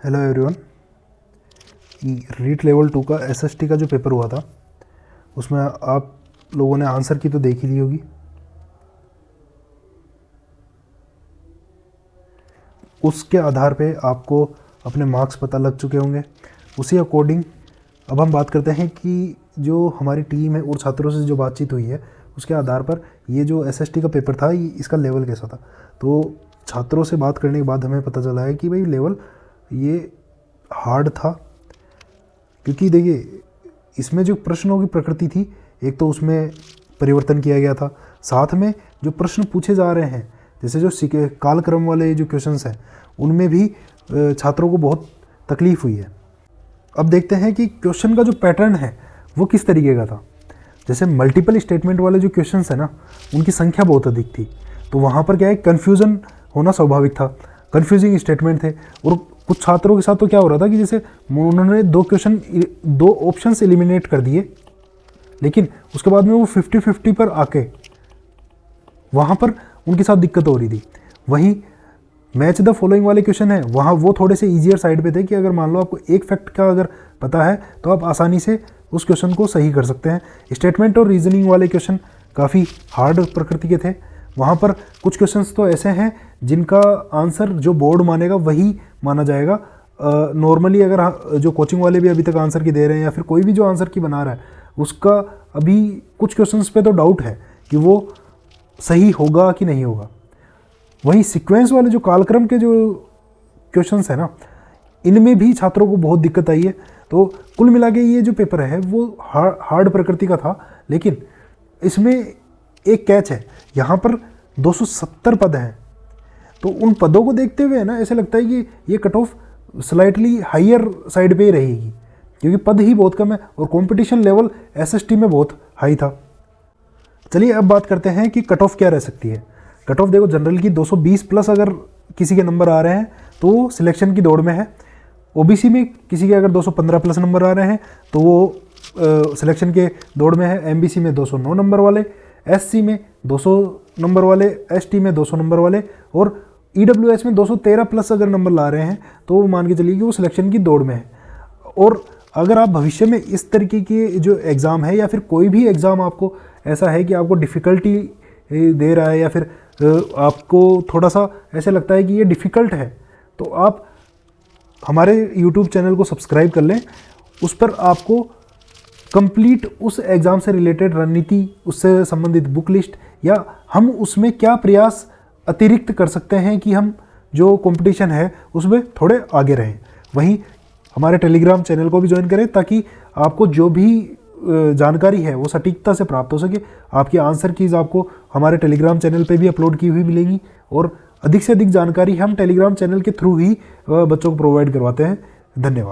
Hello everyone. REET level 2 का SST का जो पेपर हुआ था उसमें आप लोगों ने आंसर की तो देख ही ली होगी। उसके आधार पे आपको अपने मार्क्स पता लग चुके होंगे। उसी अकॉर्डिंग अब हम बात करते हैं कि जो हमारी टीम है और छात्रों से जो बातचीत हुई है उसके आधार पर ये जो एसएसटी का पेपर था इसका लेवल कैसा था। तो छात्रों से बात करने के बाद हमें पता चला है कि भाई लेवल ये हार्ड था, क्योंकि देखिए इसमें जो प्रश्नों की प्रकृति थी, एक तो उसमें परिवर्तन किया गया था, साथ में जो प्रश्न पूछे जा रहे हैं जैसे जो कालक्रम वाले जो क्वेश्चंस हैं उनमें भी छात्रों को बहुत तकलीफ़ हुई है। अब देखते हैं कि क्वेश्चन का जो पैटर्न है वो किस तरीके का था। जैसे मल्टीपल स्टेटमेंट वाले जो क्वेश्चंस है ना, उनकी संख्या बहुत अधिक थी, तो वहाँ पर क्या है, कन्फ्यूज़न होना स्वाभाविक था, कन्फ्यूजिंग स्टेटमेंट थे। और कुछ छात्रों के साथ तो क्या हो रहा था कि जैसे उन्होंने दो ऑप्शंस एलिमिनेट कर दिए, लेकिन उसके बाद में वो 50-50 पर आके वहाँ पर उनके साथ दिक्कत हो रही थी। वहीं मैच द फॉलोइंग वाले क्वेश्चन है, वहाँ वो थोड़े से ईजियर साइड पे थे कि अगर मान लो आपको एक फैक्ट का अगर पता है तो आप आसानी से उस क्वेश्चन को सही कर सकते हैं। स्टेटमेंट और रीजनिंग वाले क्वेश्चन काफ़ी हार्ड प्रकृति के थे। वहाँ पर कुछ क्वेश्चंस तो ऐसे हैं जिनका आंसर जो बोर्ड मानेगा वही माना जाएगा। नॉर्मली अगर जो कोचिंग वाले भी अभी तक आंसर की दे रहे हैं या फिर कोई भी जो आंसर की बना रहा है उसका अभी कुछ क्वेश्चंस पे तो डाउट है कि वो सही होगा कि नहीं होगा। वहीं सीक्वेंस वाले जो कालक्रम के जो क्वेश्चंस है ना, इनमें भी छात्रों को बहुत दिक्कत आई है। तो कुल मिला के ये जो पेपर है वो हार्ड प्रकृति का था, लेकिन इसमें एक कैच है, यहाँ पर 270 पद हैं। तो उन पदों को देखते हुए ना ऐसे लगता है कि ये cut off slightly higher side पे ही रहेगी, क्योंकि पद ही बहुत कम है और कंपटीशन लेवल एसएसटी में बहुत हाई था। चलिए अब बात करते हैं कि कट ऑफ क्या रह सकती है। कट ऑफ देखो, जनरल की 220 प्लस अगर किसी के नंबर आ रहे हैं तो सिलेक्शन की दौड़ में है। ओबीसी में किसी के अगर 215 प्लस नंबर आ रहे हैं तो वो सिलेक्शन के दौड़ में है। एमबीसी में 209 नंबर वाले, एससी में 200 नंबर वाले, एसटी में 200 नंबर वाले और ईडब्ल्यूएस में 213 प्लस अगर नंबर ला रहे हैं तो वो मान के चलिए कि वो सिलेक्शन की दौड़ में है। और अगर आप भविष्य में इस तरीके के जो एग्ज़ाम है या फिर कोई भी एग्ज़ाम आपको ऐसा है कि आपको डिफ़िकल्टी दे रहा है या फिर आपको थोड़ा सा ऐसे लगता है कि ये डिफ़िकल्ट है, तो आप हमारे यूट्यूब चैनल को सब्सक्राइब कर लें। उस पर आपको कंप्लीट उस एग्ज़ाम से रिलेटेड रणनीति, उससे संबंधित बुक लिस्ट या हम उसमें क्या प्रयास अतिरिक्त कर सकते हैं कि हम जो कंपटीशन है उसमें थोड़े आगे रहें। वहीं हमारे टेलीग्राम चैनल को भी ज्वाइन करें ताकि आपको जो भी जानकारी है वो सटीकता से प्राप्त हो सके। आपकी आंसर कीज़ आपको हमारे टेलीग्राम चैनल पे भी अपलोड की हुई मिलेंगी और अधिक से अधिक जानकारी हम टेलीग्राम चैनल के थ्रू ही बच्चों को प्रोवाइड करवाते हैं। धन्यवाद।